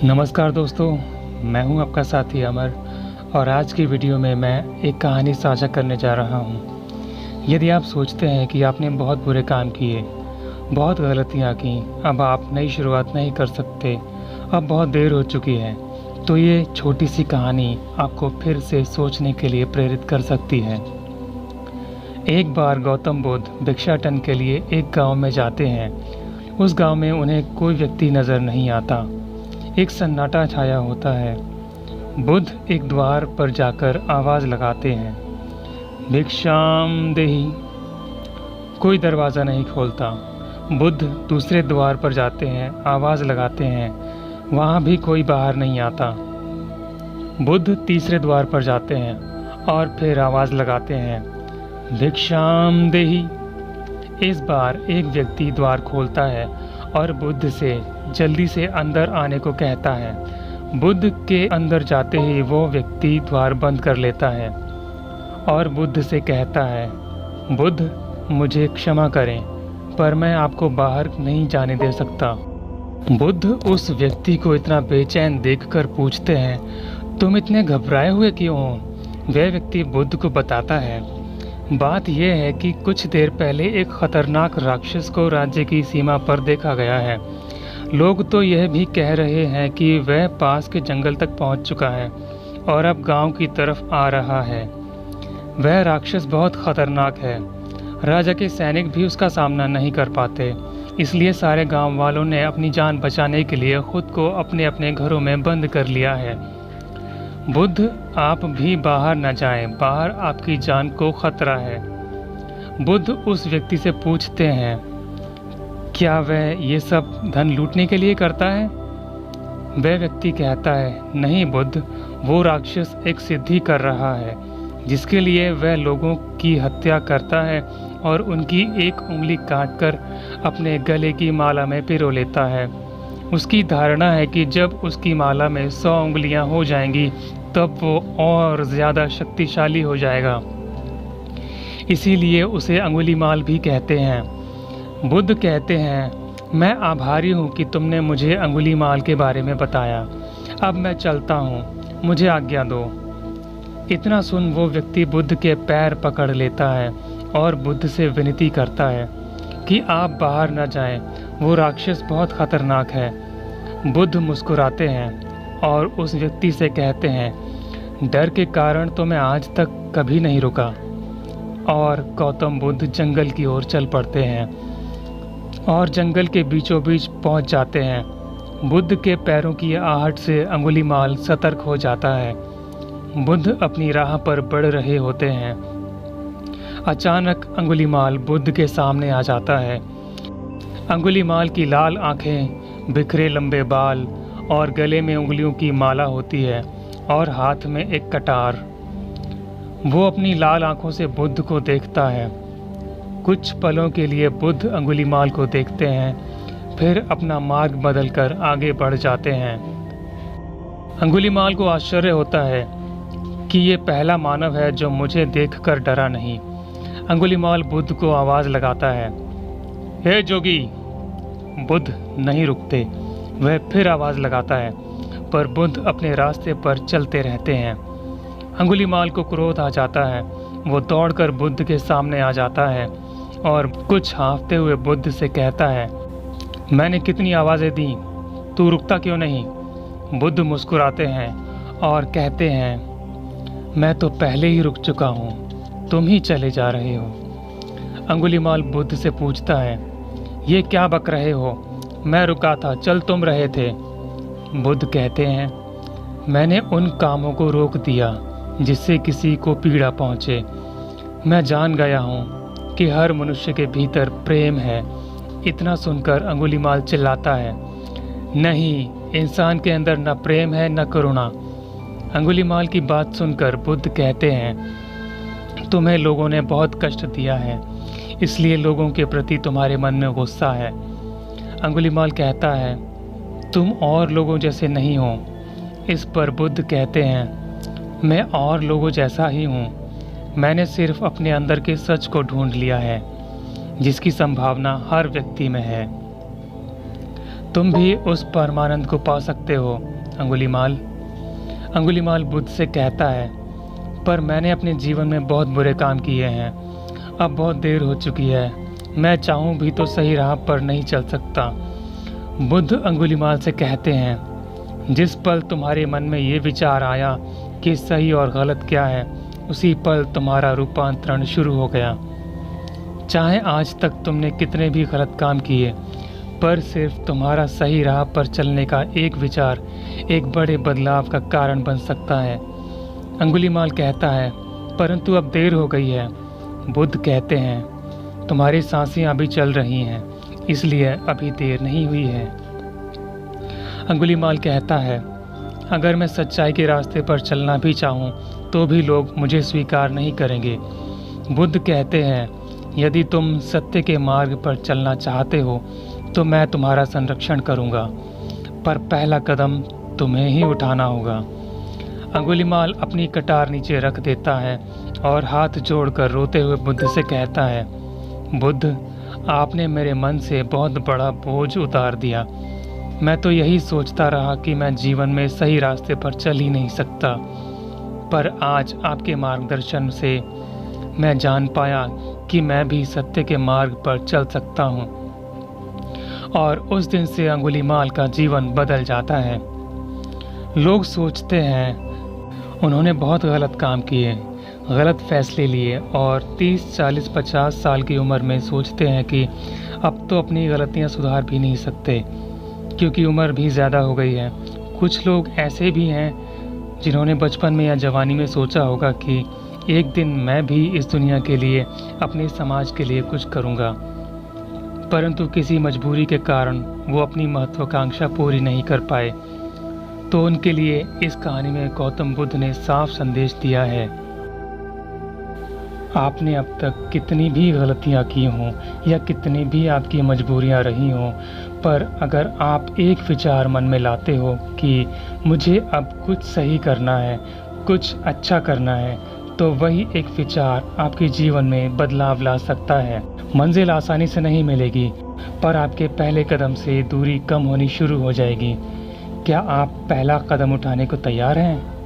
नमस्कार दोस्तों, मैं हूं आपका साथी अमर और आज की वीडियो में मैं एक कहानी साझा करने जा रहा हूं। यदि आप सोचते हैं कि आपने बहुत बुरे काम किए, बहुत गलतियां की, अब आप नई शुरुआत नहीं कर सकते, अब बहुत देर हो चुकी है, तो ये छोटी सी कहानी आपको फिर से सोचने के लिए प्रेरित कर सकती है। एक बार गौतम बुद्ध भिक्षाटन के लिए एक गांव में जाते हैं। उस गांव में उन्हें कोई व्यक्ति नज़र नहीं आता। एक सन्नाटा छाया होता है। बुद्ध एक द्वार पर जाकर आवाज़ लगाते हैं, भिक्षाम देहि। कोई दरवाज़ा नहीं खोलता। बुद्ध दूसरे द्वार पर जाते हैं, आवाज़ लगाते हैं, वहाँ भी कोई बाहर नहीं आता। बुद्ध तीसरे द्वार पर जाते हैं और फिर आवाज़ लगाते हैं, भिक्षाम देहि। इस बार एक व्यक्ति द्वार खोलता है और बुद्ध से जल्दी से अंदर आने को कहता है। बुद्ध के अंदर जाते ही वो व्यक्ति द्वार बंद कर लेता है और बुद्ध से कहता है, बुद्ध मुझे क्षमा करें, पर मैं आपको बाहर नहीं जाने दे सकता। बुद्ध उस व्यक्ति को इतना बेचैन देखकर पूछते हैं, तुम इतने घबराए हुए क्यों हो? वह व्यक्ति बुद्ध को बताता है, बात यह है कि कुछ देर पहले एक खतरनाक राक्षस को राज्य की सीमा पर देखा गया है। लोग तो यह भी कह रहे हैं कि वह पास के जंगल तक पहुंच चुका है और अब गांव की तरफ आ रहा है। वह राक्षस बहुत खतरनाक है। राजा के सैनिक भी उसका सामना नहीं कर पाते, इसलिए सारे गांव वालों ने अपनी जान बचाने के लिए खुद को अपने अपने घरों में बंद कर लिया है। बुद्ध आप भी बाहर न जाएं, बाहर आपकी जान को खतरा है। बुद्ध उस व्यक्ति से पूछते हैं, क्या वह ये सब धन लूटने के लिए करता है? वह व्यक्ति कहता है, नहीं बुद्ध, वो राक्षस एक सिद्धि कर रहा है जिसके लिए वह लोगों की हत्या करता है और उनकी एक उंगली काटकर अपने गले की माला में पिरो लेता है। उसकी धारणा है कि जब उसकी माला में 100 उंगलियां हो जाएंगी तब वो और ज़्यादा शक्तिशाली हो जाएगा, इसीलिए उसे अंगुली माल भी कहते हैं। बुद्ध कहते हैं, मैं आभारी हूँ कि तुमने मुझे अंगुली माल के बारे में बताया। अब मैं चलता हूँ, मुझे आज्ञा दो। इतना सुन वो व्यक्ति बुद्ध के पैर पकड़ लेता है और बुद्ध से विनती करता है कि आप बाहर न जाएं, वो राक्षस बहुत खतरनाक है। बुद्ध मुस्कुराते हैं और उस व्यक्ति से कहते हैं, डर के कारण तो मैं आज तक कभी नहीं रुका। और गौतम बुद्ध जंगल की ओर चल पड़ते हैं और जंगल के बीचों बीच पहुंच जाते हैं। बुद्ध के पैरों की आहट से अंगुलीमाल सतर्क हो जाता है। बुद्ध अपनी राह पर बढ़ रहे होते हैं। अचानक अंगुलीमाल बुद्ध के सामने आ जाता है। अंगुलीमाल की लाल आंखें, बिखरे लंबे बाल और गले में उंगलियों की माला होती है और हाथ में एक कटार। वो अपनी लाल आंखों से बुद्ध को देखता है। कुछ पलों के लिए बुद्ध अंगुलीमाल को देखते हैं, फिर अपना मार्ग बदलकर आगे बढ़ जाते हैं। अंगुलीमाल को आश्चर्य होता है कि ये पहला मानव है जो मुझे देखकर डरा नहीं। अंगुलीमाल बुद्ध को आवाज़ लगाता है, हे जोगी। बुद्ध नहीं रुकते। वह फिर आवाज़ लगाता है, पर बुद्ध अपने रास्ते पर चलते रहते हैं। अंगुलीमाल को क्रोध आ जाता है। वो दौड़कर बुद्ध के सामने आ जाता है और कुछ हाँफते हुए बुद्ध से कहता है, मैंने कितनी आवाज़ें दी, तू रुकता क्यों नहीं? बुद्ध मुस्कुराते हैं और कहते हैं, मैं तो पहले ही रुक चुका हूँ, तुम ही चले जा रहे हो। अंगुलीमाल बुद्ध से पूछता है, ये क्या बक रहे हो? मैं रुका था, चल तुम रहे थे। बुद्ध कहते हैं, मैंने उन कामों को रोक दिया जिससे किसी को पीड़ा पहुँचे। मैं जान गया हूँ कि हर मनुष्य के भीतर प्रेम है। इतना सुनकर अंगुलीमाल चिल्लाता है, नहीं, इंसान के अंदर न प्रेम है न करुणा। अंगुलीमाल की बात सुनकर बुद्ध कहते हैं, तुम्हें लोगों ने बहुत कष्ट दिया है, इसलिए लोगों के प्रति तुम्हारे मन में गुस्सा है। अंगुलीमाल कहता है, तुम और लोगों जैसे नहीं हो। इस पर बुद्ध कहते हैं, मैं और लोगों जैसा ही हूँ। मैंने सिर्फ अपने अंदर के सच को ढूंढ लिया है, जिसकी संभावना हर व्यक्ति में है। तुम भी उस परमानंद को पा सकते हो अंगुलीमाल। अंगुलीमाल बुद्ध से कहता है, पर मैंने अपने जीवन में बहुत बुरे काम किए हैं। अब बहुत देर हो चुकी है, मैं चाहूँ भी तो सही राह पर नहीं चल सकता। बुद्ध अंगुलीमाल से कहते हैं, जिस पल तुम्हारे मन में ये विचार आया कि सही और गलत क्या है, उसी पल तुम्हारा रूपांतरण शुरू हो गया। चाहे आज तक तुमने कितने भी गलत काम किए, पर सिर्फ तुम्हारा सही राह पर चलने का एक विचार एक बड़े बदलाव का कारण बन सकता है। अंगुलीमाल कहता है, परंतु अब देर हो गई है। बुद्ध कहते हैं, तुम्हारी सांसें अभी चल रही हैं, इसलिए अभी देर नहीं हुई है। अंगुलीमाल कहता है, अगर मैं सच्चाई के रास्ते पर चलना भी चाहूँ तो भी लोग मुझे स्वीकार नहीं करेंगे। बुद्ध कहते हैं, यदि तुम सत्य के मार्ग पर चलना चाहते हो तो मैं तुम्हारा संरक्षण करूँगा, पर पहला कदम तुम्हें ही उठाना होगा। अंगुलीमाल अपनी कटार नीचे रख देता है और हाथ जोड़कर रोते हुए बुद्ध से कहता है, बुद्ध, आपने मेरे मन से बहुत बड़ा बोझ उतार दिया। मैं तो यही सोचता रहा कि मैं जीवन में सही रास्ते पर चल ही नहीं सकता, पर आज आपके मार्गदर्शन से मैं जान पाया कि मैं भी सत्य के मार्ग पर चल सकता हूँ। और उस दिन से अंगुलीमाल का जीवन बदल जाता है। लोग सोचते हैं उन्होंने बहुत गलत काम किए, गलत फैसले लिए और 30, 40, 50 साल की उम्र में सोचते हैं कि अब तो अपनी गलतियां सुधार भी नहीं सकते क्योंकि उम्र भी ज़्यादा हो गई है। कुछ लोग ऐसे भी हैं जिन्होंने बचपन में या जवानी में सोचा होगा कि एक दिन मैं भी इस दुनिया के लिए, अपने समाज के लिए कुछ करूँगा, परंतु किसी मजबूरी के कारण वो अपनी महत्वाकांक्षा पूरी नहीं कर पाए। तो उनके लिए इस कहानी में गौतम बुद्ध ने साफ संदेश दिया है, आपने अब तक कितनी भी गलतियां की हों या कितनी भी आपकी मजबूरियां रही हों, पर अगर आप एक विचार मन में लाते हो कि मुझे अब कुछ सही करना है, कुछ अच्छा करना है, तो वही एक विचार आपके जीवन में बदलाव ला सकता है। मंजिल आसानी से नहीं मिलेगी, पर आपके पहले कदम से दूरी कम होनी शुरू हो जाएगी। क्या आप पहला कदम उठाने को तैयार हैं?